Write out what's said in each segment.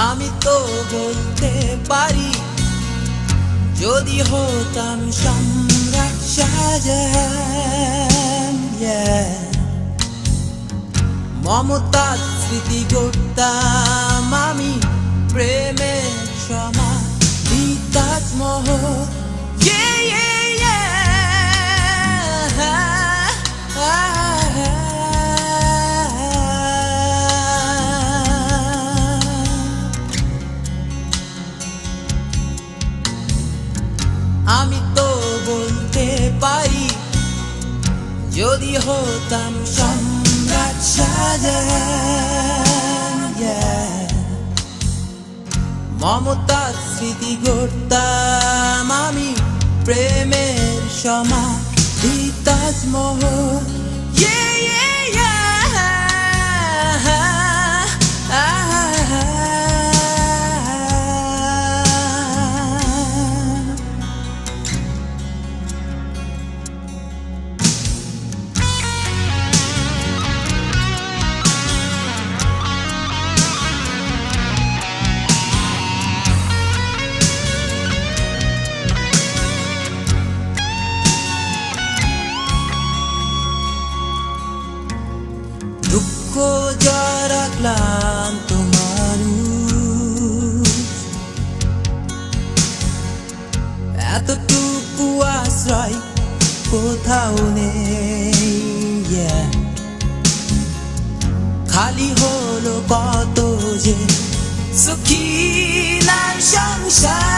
আমি তো বলতে পারি যদি হতাম সম্রাট শাহজাহান, মমতাজ স্মৃতি গড়তাম আমি প্রেমের সমাধি তাজমহল। আমি তো বলতে পারি যদি হতাম সম্রাট শাহজাহান, মমতাজ স্মৃতি গড়তাম আমি প্রেমের সমাধি তাজমহল। দুঃখ যারা ক্লান্ত মানুষ, এতটুকু আশ্রয় কোথাও নেই। খালি হলো কত যে সুখী না সংসার।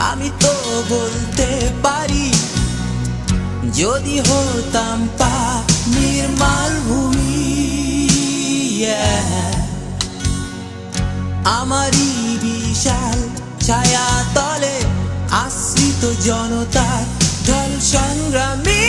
আমি তো বলতে পারি যদি হতাম পানির মালভূমি, আমারই বিশাল ছায়া তলে আশ্রিত জনতার ঢল সংগ্রামী।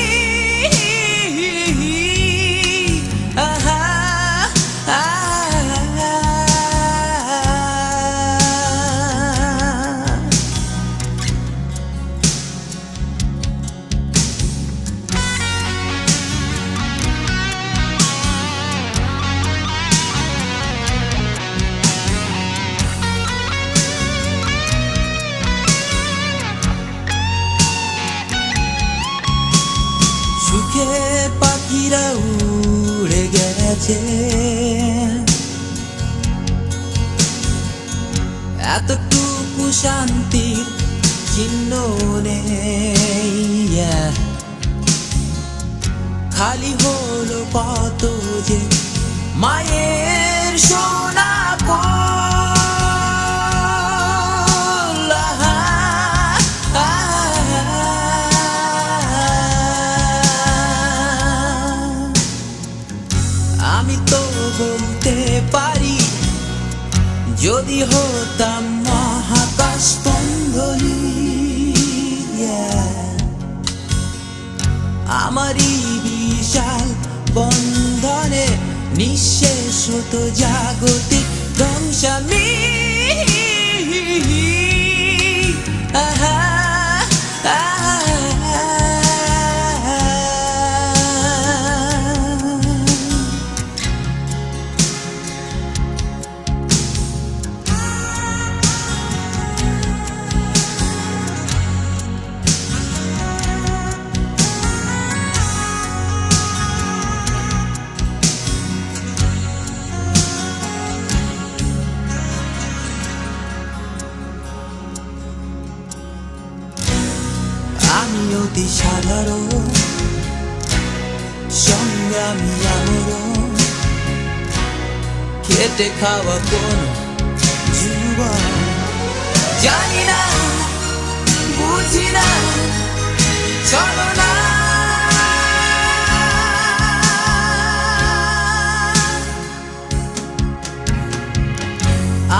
সুখে পাখিরা উড়ে গেছে, এতটুকু শান্তির চিহ্ন নেই। খালি হলো কত যে মায়ের সোনা কোল। আমি তো বলতে পারি যদি হতাম মহাকাশ স্পন্দনী, আমারই বিশাল বন্ধনে নিঃশেষ হতো জাগতিক ধ্বংসামি। আমি অতি সাধারণ সংগ্রামী আমরণ, খেটে খাওয়া কোন যুবক। জানি না বুঝি না চলো না,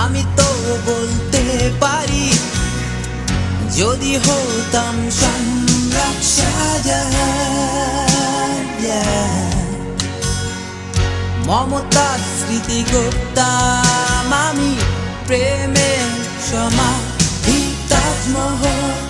আমি তো বলতে পারি যদি হতাম সম্রাট শাহজাহান, মমতাজ স্মৃতি গড়তাম আমি প্রেমের সমাধি তাজমহল।